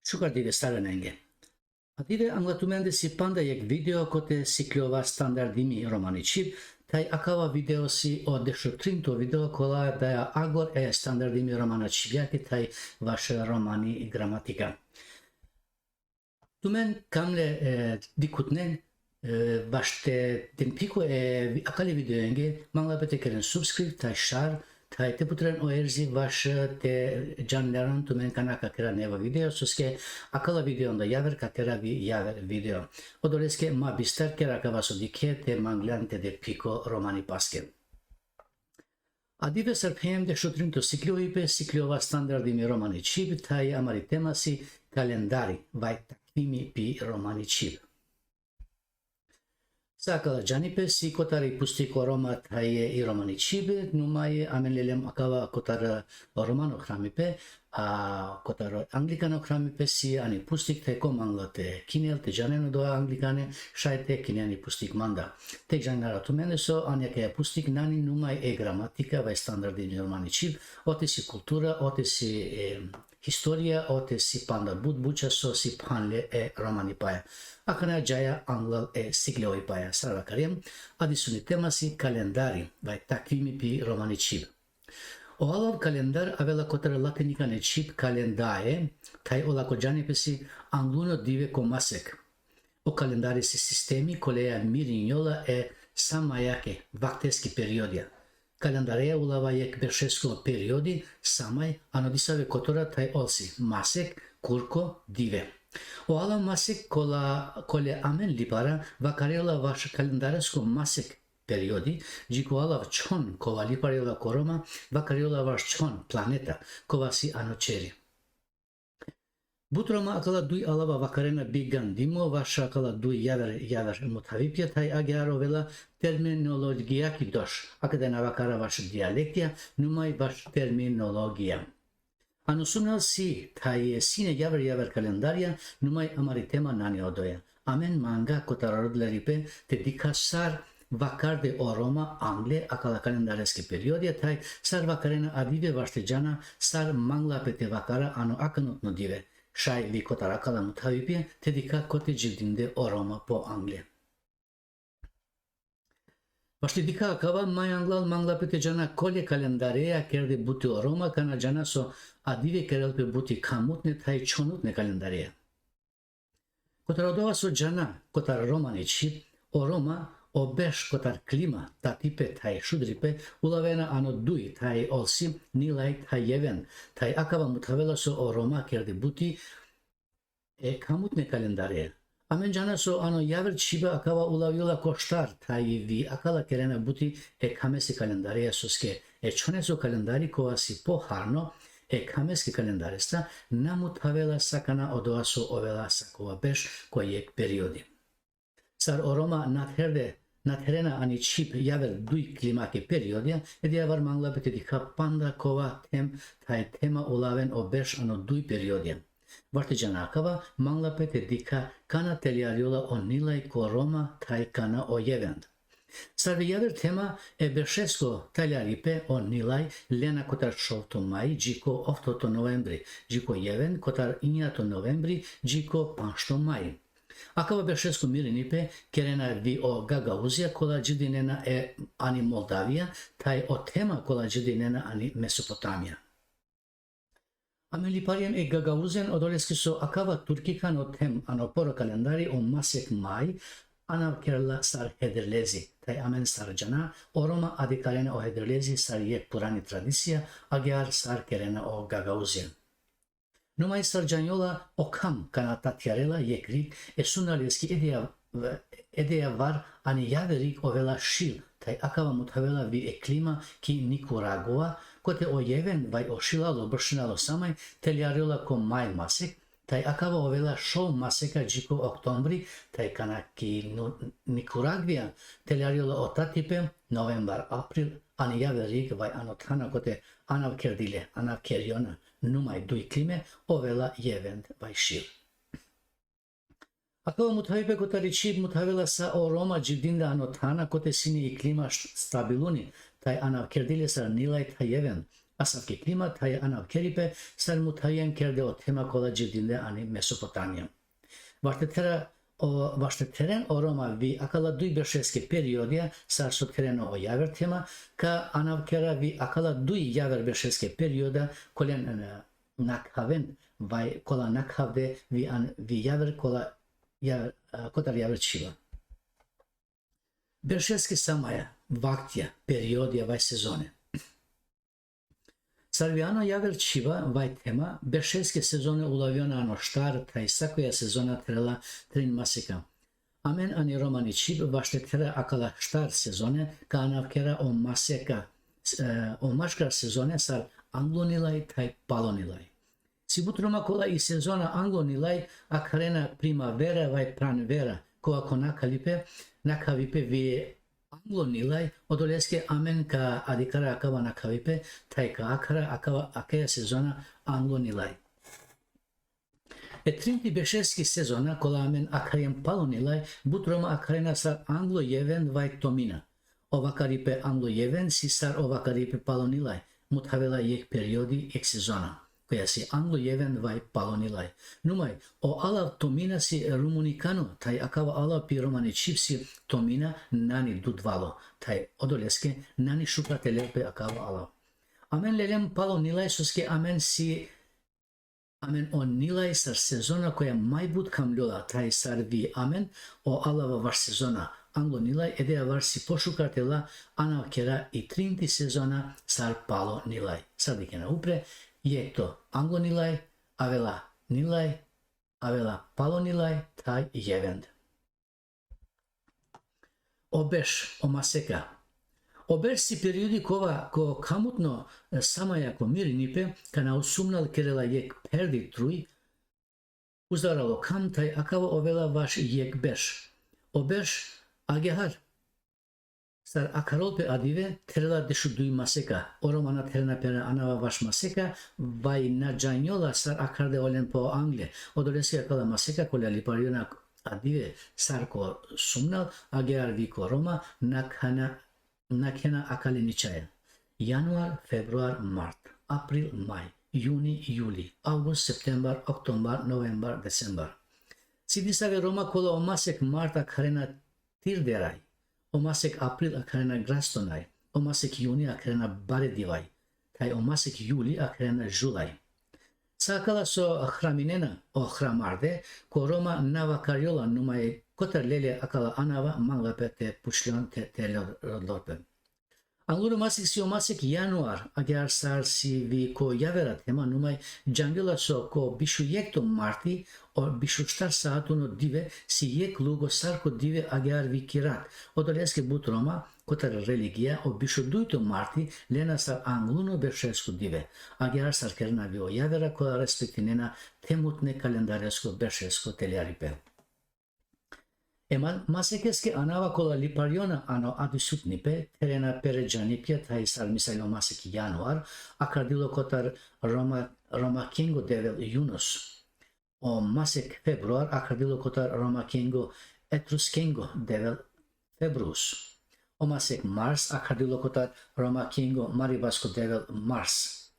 Шукар диге старененге. A dive anglatumente si panda jek video kote siklova standardimi romani čip, taj akava video si o dešutrin to video kola da je agor standardimi romana čipjaki taj vaše romani gramatika. Tumen kamle dikutnen vašte tempiko akali video enge mangla bete keren subscribe taj share taj te putren oerzi vaše te canleran tumen kanaka kera neva video suske akala video onda yaver kakera yaver video. Odoleske ma bister kera kavaso dike te manglante de piko romani paske. Adive srphem de shutrin to sikloipe siklova standardimi romani čip taj amari temasi kalendari vai takvimi pi romani čip. Sakala janipe si kotari pustiko roma taje i romani čibe, numaje amenlelem akava kotar romano hramipe, a kotar anglikano hramipe si ani pustik te komangla te kinel te janeno do anglikane, šajte kineni pustik manda. Tek janara tumene so anjake pustik nani numaj gramatika vai standardi romani čib, ote si kultura, ote si historija, ote si panda buča so si panle romani paja. Akana jaya anglal sigloi paja sarvakariem, adisuni temasi kalendari vai takvimi pi romani čib. O alav kalendar avela kotara latinikane čip kalendae, taj olako džanipesi angluno dive komasek. O kalendari si sistemi koleja mirinjola samajake vakteski periodija. Kalendareja ulava jek beršesko periodi samaj anodisave kotora taj olsi masek, kurko, dive. O ala masek kole amen lipara vakarela vaš kalendaresko masek periodi, jiko alav čon kova liparela koroma vakarela vaš čon planeta kova si anočeri. Butroma akala dui alava vakarena bigan dimo vaša akala dui javer mutavipja taj agyaro vela terminologija ki doš, akadena vakara vaš dialektija numaj vaš terminologija. Anusunal si taj sine javer kalendarja numaj amari tema nani odoja. Amen manga kotarodleripe te dikasar vakar de oroma angle akala kalendareske periodija taj sar vakarena adive vaštejana sar mangla pete vakara ano akanutno dive. Šaj vi kotarakala mutavipje te dika kote jildinde oroma po angle. Vašte dika akava mayanglal mangla pete jana kolje kalendareja kerde buti oroma kana jana so adive kerelpe buti kamutne taj čonutne kalendareja. Kotarodova so jana kotar romani čip oroma o beš kotar klima tatipe taj šudripe ulavena ano dui taj olsi nilaj taj jeven taj akava mutavela so oroma kerde buti kamutne kalendareja. Amen jana so ano javer čiba akava ulavila koštar taj vi akala kerena buti kamesi kalendareja soske čone so kalendari kova si poharno kameski kalendarista namutavela sakana odoa so ovela sakova beš kojeg periodi. Sar oroma natherena ani čip javer dui klimake periodija, ediavar mangla bete dika panda kova taj tema ulaven o beš ano dui periodija. Vartijana akava mangla bete dika kana teliariola o nilaj ko Roma taj kana o jevend. Sarvi javer tema bešesko teliaripe o nilaj lena kotar šolto maj, džiko oftoto novembri, džiko jevend kotar injato novembri, džiko panšto maj. Akava bešesko mirinipe kerena vi o Gagauzija kola džidinena ani Moldavija, taj o tema kola džidinena ani Mesopotamija. Ameliparjem Gagauzijan odoleski so akava turkikan o tem ano poro kalendari o masek maj, anav kerala sar hederlezi, taj amen sar jana, oroma adikarena o hederlezi sar jek purani tradicija, agyar sar kerena o Gagauzijan. Numai sarjanjola okam kana tatjarela jekrik sunaljeski edeja var ani javerik ovela šil, taj akava mutavela vi klima ki Nikuragua, kote o jeven vai o šilalo bršinalo samaj teljarila ko maj masek, taj akava ovela šol maseka džiko oktombri, taj kana ki Nikuragvija teljarila o tatipe novembar, april, ani javerik vai anotana kote anav kerdile, anav kerjona, numai dui klime ovela jevend vai šil. Akava mutavipe kotari čip mutavela sa o Roma džidinda anotana kote sini i klima stabiluni, taj anav kerdile sa nilaj taj jevend, Asafki klimat hay anav keripe sar mutayen kerde o tema kola cildinde ani Mesopotamia. Vaște teren o Roma vi akala duj bersheske periodia sar so tereno o javer tema ka anav kera vi akala duj javer bersheske perioda kolen nakhaven vai kola nakhavde vi javer kola javer kotar javer chiva. Bersheske samaya vaktya periodia vai sezone. Sarviano javer chiva vai tema bersheske sezone ulaviona ano shtar traisakoja sezona trela trin masika. Amen ani romani chib vaște tera akala shtar sezone ka anavkera o maseka o mashkar sezone sar anglonilai tai palonilai. Sibut Roma kola i sezona anglonilai akarena primavera vai pranvera koa kona kalipe nakavipe vi anglonilai odoleske amen ka adikara akava nakavipe tai ka akara akava akea sezona anglonilai. Trinti beşeski sezona kola amen akarem palonilai but Roma akarena sar anglo yeven vai tomina. Ovakaripe anglo yeven si sar ovakaripe palonilai muthavela yek periodi ek sezona. Koja si anglo jeven vai palonilai. Numai, o ala tomina si rumunicano, tai akava ala pi romani chipsi tomina nani dudvalo, tai odoleske nani shupratelepe akava ala. Amen lelem palonilai suske amen si amen o nilai sar sezona koja mai bud kamljola, tai sar vi amen o alava var sezona. Anglo nilai edea var si pošukratela ana kera i trinti sezona sar palo nilai. Sadikena upre, je to anglonilai, avela nilai, avela palonilai, taj jevend. Obeš, omaseka. Obeš si periodi kova ko kamutno samaja ko mirinipe, kana usumnal kerela jek perdi truj, uzdaralo kam taj akava ovela vaš jek beš. Obeš agehar. Sar akarolpe adive terela deshu duj maseka. Oromana terena pera anava vaš maseka, vai na janjola sar akarde olen po angle. Odolesi akala maseka kolja lipariona adive sar ko sumnal, agear viko Roma, nakhena akali nichaya. Januar, februar, mart, april, mai, juni, juli, august, september, oktober, november, december. Sidisave Roma kola omasek mart akarena tirderai. Omasek april akarena grastonai, omasek juni akarena baredivai, tai omasek juli akarena julai. Sakala so hraminena o hramarde, ko Roma nava kariola numai kotar lele akala anava manglape te pushlion te lorpe. Anglo masik si omasek januar agar sar si vi ko javera tema numai jangela so ko bishu yekto marti o bishu shtar saatuno dive si yek lugo sar ko dive agar vi kirat. Odoleske but Roma kotar religia o bishu duito marti lena sar angluno beršesku dive. Agar sar kerna vi o javera ko respektinena temutne kalendaresko beršesko teliaripe. Masekeske anava kola lipariona ano adisutnipe, terena perejanipia tai sar misailo masek januar, akardilo kotar Roma Kingo devel Yunus. O masek februar, akardilo kotar Roma Kingo Etruskengo devel Februs. O masek mars, akardilo kotar Roma Kingo Maribasko devel Mars.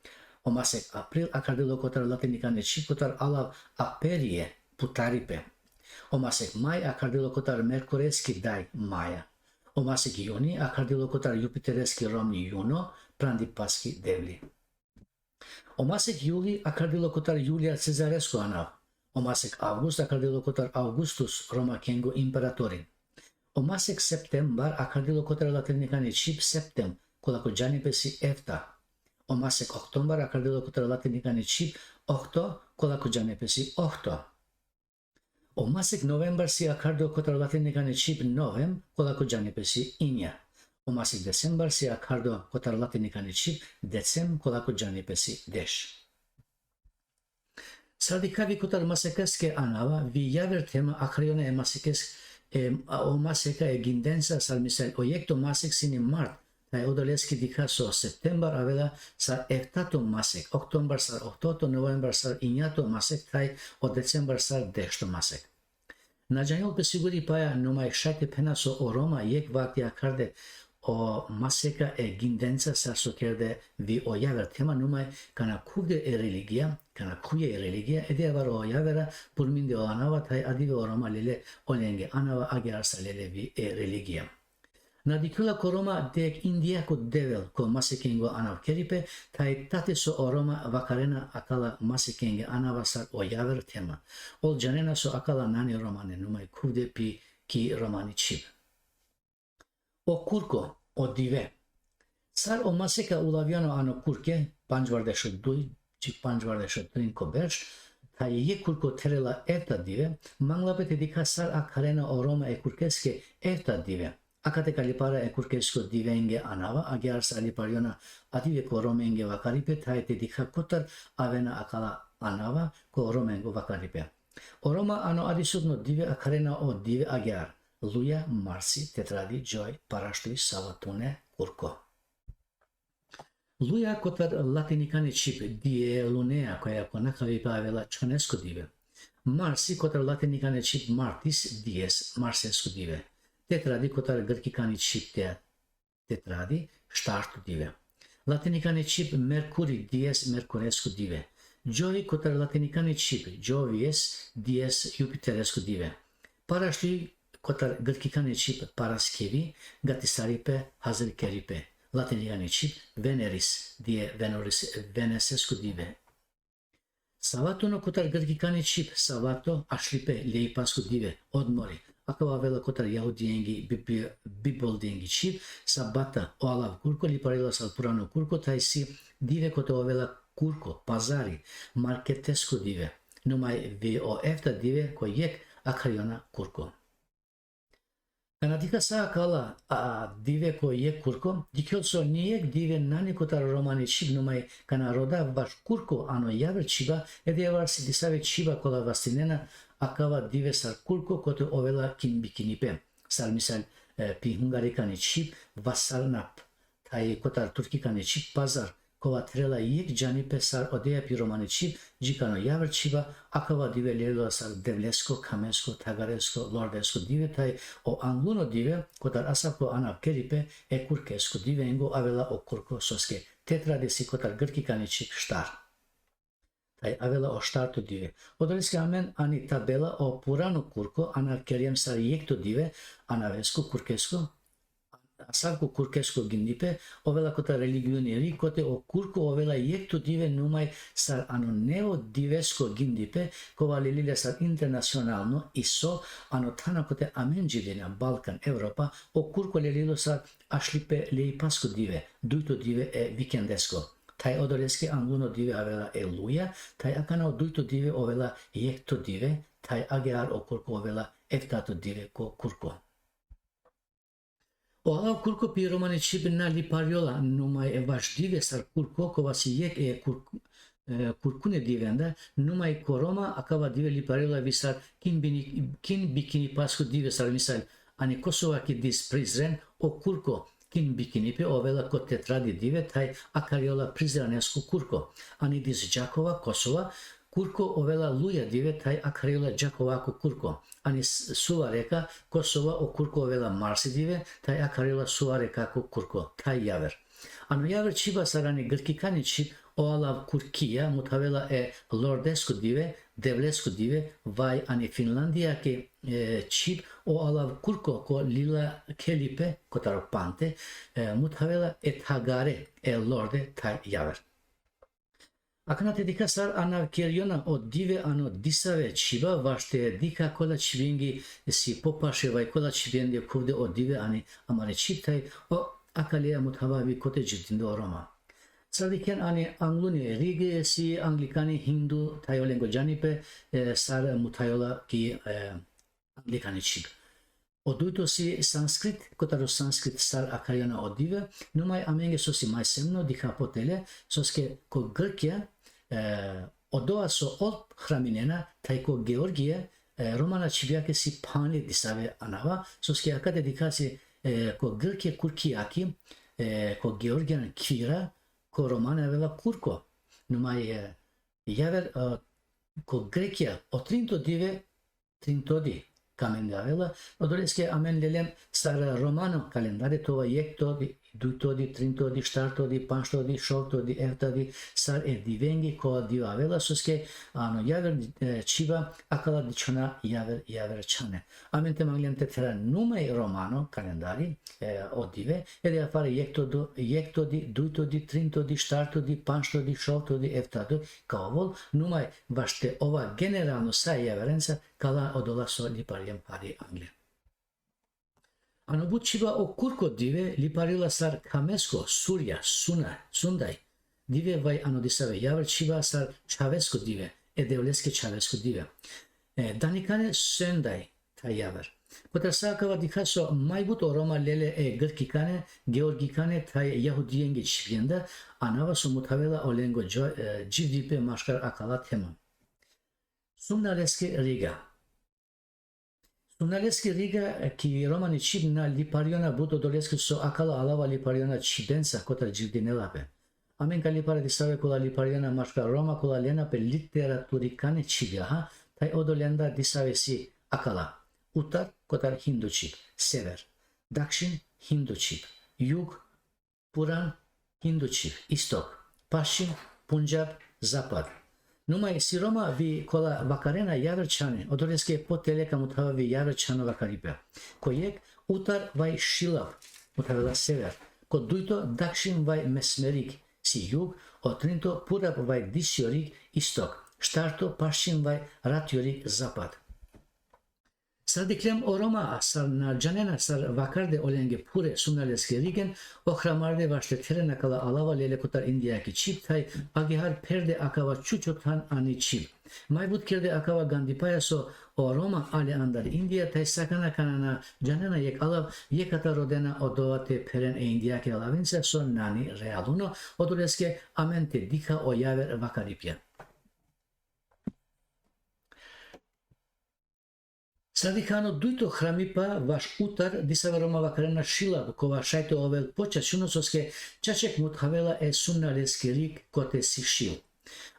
O masek april, akardilo kotar latinikane kotar alav aperie putaripe. Omasek mai akardilo kotar merkureski dai maja. Omasek juni akardilo kotar jupitereski romni juno prandipaski devli. Omasek juli akardilo kotar Julia Cezaresku anav. Omasek august akardilo kotar Augustus Roma Kengo imperatorin. Omasek septembar akardilo kotar latinikani chip septem kolako janipesi efta. Omasek oktobar akardilo kotar latinikani chip okto kolako janipesi okto. Omasek novembar si akardo kotar latinikane chip novem kolako janipesi inya. Omasek decembar si akardo kotar latinikane chip decem kolako janipesi desh. Sadikavi kotar masekeske anava vi javer tema akrione o maseka gindensa sal misal oyekto masek sini mart tai odoleski dikaso septembar avela sar eftato masek, oktober sar oktoto, november sar inyato masek tai o december sar deshto masek. Na janjol pe siguri paja numai shate penaso o Roma yek vakti akarde o maseka e gindența s-ar socherde vi o javer tema numai kana kuge e religia ede var o javera purminde o anava tai adive o roma lele olenge anava agersa lele vi e religia. Nadikula koroma dek India ko devel ko masekengo anav keripe tai tate so oroma vakarena akala masekenge anavasar o javer tema. Ol janena so akala nani romane numai kude pi ki romani chib. O kurko, o dive. Sar o maseka ulaviano ano kurke, panjvardesho dui, cik panjvardesho trin ko bersh, tai ye kurko terela evta dive, manglapete dika sar akarena o roma e kurkeske evta dive. Akate kalipara e kurkesko divenge anava, agiarsa alipariona adive ko romenge vakaripe, tai te dika kotar avena akala anava ko romengo vakaripe. O roma ano adisugno dive akarena o dive agiar. Luia, Marsi, Tetradi, Joy, Paraștui, Savatune, Curco. Luia kotar latinicane chip die lunea koja konakavi pavela čonesku dive. Marsi kotar latinicane chip Martis dies Marsesku dive. Tetradi kotar grkikani chip Tetradi Štartu dive. Latinicane chip Mercuri dies Mercuresku dive. Joy kotar latinicane chip Jovies dies Jupiteresku dive. Paraștui kotar grkikane chip Paraskevi gatisaripe hazirkeripe. Latinicane chip Veneris die Venesesku dive. Savatono kotar grkikane chip Savato ashlipe Leipasku dive odmori. Akava vela kotar Yahudiengi Biboldiengi chip Sabata oalav kurko liparila salpurano kurko taisi dive koto vela kurko pazari marketesku dive. Numai vi o efta dive ko yek akariona kurko. Kanadika sa kala dive ko yek kurko, dikyotso niyek dive nani kotar romani chib numai kana roda vaš kurko ano javer chiba, ede varsi disave chiba kola vastinena akava dive sar kurko kote ovela kin bikinipe. Sar misal pi hungarikani chib vasarnap, tai kotar turkikani chib pazar, kova trela yek janipe sar odeya pi romani chib, jikano javer chiba, akava dive lelo sar devlesko, kamesko, tagaresko, lordesko dive, tai o angluno dive, kotar asapko anav keripe, e kurkesko dive engo avela o kurko soske. Tetra desi kotar grkikani chib štar. Tai avela o štartu dive. Odoliske amen ani tabela o purano kurko, anav keriem sar yekto dive, anavesko, kurkesko, asarko kurkesko gindipe, ovela kota religioni rikote o kurko ovela yekto dive numai sar ano neo divesko gindipe, kova lilile sar internacionalno iso ano tana kote amenjilina Balkan, Europa, o kurko lililo sar ashlipe leipasko dive, duito dive e vikendesko. Tai odoleske angluno dive avela e luja, tai akana o duito dive ovela yekto dive, tai agear o kurko ovela eftato dive ko kurko. O ala kurko pi romani chip na lipariola numai e vaš dive sar kurko kovasi yek e kurkune divenda numai koroma akava dive lipariola visar kin bikini pasku dive sar misal ani Kosova ki dis Prizren o kurko kin bikini pe ovela ko tetradi dive tai akariola Prizrenesku kurko ani dis Jakova Kosova kurko ovela luja dive tai akariola Jakovako kurko. Ani suva reka Kosova o kurko ovela Marsi dive tai akariola suva reka ko kurko tai javer. Ano javer chiba sarani grkikani chip o alav kurkia mutavela e lordesku dive, devlesku dive, vai ani Finlandia ke chip o alav kurko ko lila kelipe kotaro pante mutavela et hagare e lorde tai javer. Akana te dika sar ana keriona o dive ano disave chiba vašte dika kola chivingi si popashe vai kola chivende kuvde o dive ani amare chiptai o akalia mutavavi kote jitindo roma. Sardiken ani angluni rige si anglikani hindu tayolengo janipe sar mutayola ki anglikani chib. O duito si sanskrit kotaro sanskrit sar akariona o dive numai amenge sosi mai semno dika potele soske ko grkia odoa so ol hraminena taiko Georgie romana chibiake si pani disave anava soske akade dikasi ko grke kurkiaki ko Georgian kvira ko romana vela kurko numai javer ko grekia o trinto dive trintodi kamen avela, odoreske amen lelem sar romano kalendare tova yektodi, duitodi, trintodi, štartodi, panštodi, šoltodi, evtodi, sar divengi ko dio avela soske ano javer chiva akala dichona javer chane. Amen te manglem te tera numai romano kalendari odive ede afare yektodi, duitodi, trintodi, štartodi, panštodi, šoltodi, evtodi kao numai vašte ova generalno sa javerenca kala odola so liparjem hari angle. Ano bučiva o kurko dive liparila sar kamesko, surja, sundaj. Dive vai ano disave javer chiva sar čavesko dive, edeoleske čavesko dive. Danikane söndaj ta javer. Potar sakava dikaso maybut o Roma lele grkikane, georgikane ta yahudiyenge çivyenda anava sumutavela olengo civdipe maşkar akala tema. Sumnaleske Riga. Sumnaleske Riga ki romani çibna lipariona buto doleske so akala alava lipariona çibensa kotar civdinelape. Amenka lipara disave kula lipariona maşkar Roma kula lena pe literaturikane çivyaha tay odolenda disavesi akala. Uttar kotar Hindučip, sever. Dakshin Hindučip, jug Puran Hindučip, istok. Paščin Punjab, zapad. Numai si Roma vi kola vakarena javer čane, odoreske poteleka mutava vi javer čano vakaripe. Kojek utar vai šilav, mutavela sever. Ko duito Dakshin vai mesmerik, si jug, otrinto Purab vai disjorik, istok. Štarto Paščin vai ratjorik, zapad. Sardiklem o Roma sar narjanena sar vakarde olenge pure sumnaleske rigen ohramarde vaşte terena kala alava lele kutar indiyaki çip tay agihar perde akava çuçuktan ani çip. Maybut kerde akava gandipaya so o Roma ale andar India tay sakana kanana janena yek alav yekata rodena odovate peren indiyaki alavinse son nani realuno oduleske amente dika o yaver vakaripya. Sadikano duito hramipa vaš utar disave Roma vakarena šila kova šajte ovel počačuno soske čaček muthavela sumnaleske rik kote si šil.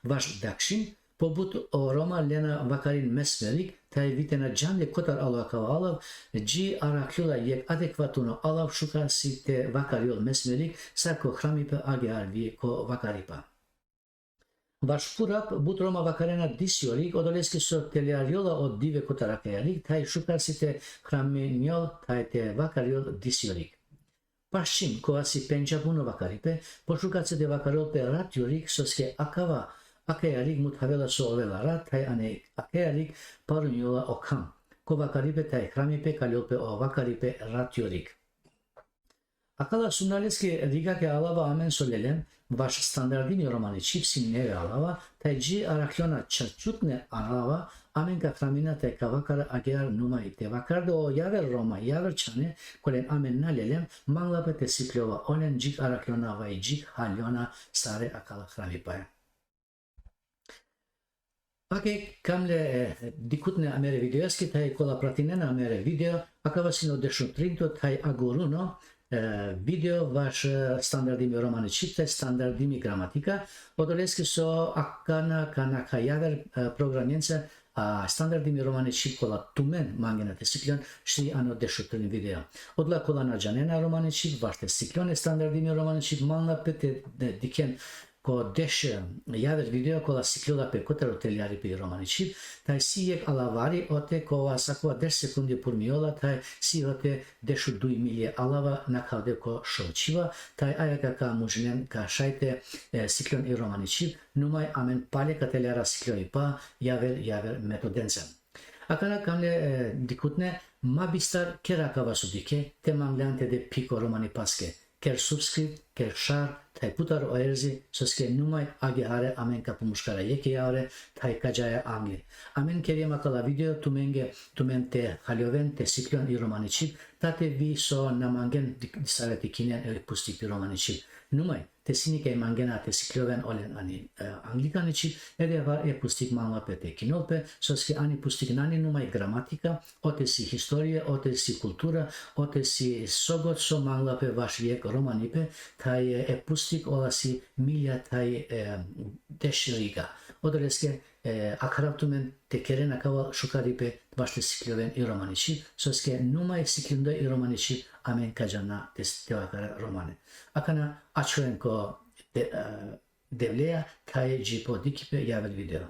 Vaš Dakshin pobut o Roma lena vakarin mesmerik taj vitena džanle kotar alakava alav ji arakila yek adekvatuno alav šuka si te vakariol mesmerik sarko hramipa agear vi ko vakaripa. Vaš Purab but Roma vakarena disjorik odoleski so teleariola od dive kotarakajarik taj šukar si te hramenjol taj te vakariol disjorik. Paščin kova si penjabuno vakaripe pošukat se de vakariol pe ratjorik soske akava akajarik muthavela so ovela rat taj ane akajarik parunjola okam. Ko vakaripe taj hramipe kaljope o vakaripe ratjorik. Akala sumnaleske Riga ke alava amen solelen vaš standardini romani čipsin neve alava taj ji araklona čarčutne alava amen ka hramina taj kavakara agear numai te vakarde o javer Roma javer čane kolen amen nalelem manglape te sikljova olen jik araklona vai jik haljona sare akala hramipaja. Ake kamle dikutne amere videoski taj kola pratinena amere video akavasino dešutrinto taj agoruno video vaš standardimi romani čite, standardimi gramatika, odoleski so akana kana kajaver programjenca a standardimi romani čip kola tumen mangena te siklon šli ano dešutrin video. Odla kola nađanena romani čip, vašte siklone standardimi romani čip, malna pete diken ko deš javer video kola siklola pe kotar otelijari pe romani čip, taj si jek alavari ote kova sakova 10 sekundi purmiola, taj si ote dešu 2 milje alava nakavde ko šolčiva, taj ajaka ka mužnen ka šajte siklon i romani čip, numai amen pale katelijara sikloni pa javer metodenza. Akana kamle dikutne mabistar kerakava sudike, te manglante de piko romani paske. Ker subscript, ker šar, taj putar o erzi, soske numai agihare amen kapu muškara jeki javre, taj kađaja angli. Amen kerjema kala video tumen te haljoven, te siklon i romani čip, tate vi so namangen disaveti kinen ili pusti pi romani čip. Numai, te sinike mangena te sikloven olen ani anglikani čip, ede var pustik manlape te kinolpe, soske ani pustik nani numai gramatika, ote si historije, ote si kultura, ote si sogot so manlape vaš vijek romanipe, taj pustik ola si milja taj deš Riga. Odreske akaraptumen tekeren akava şukaripe başta sikliven i romanici, soske numai siklunda i romanici amen kajana devakara romane. Akana açuenko devleya taye jipo dikipe yavel video.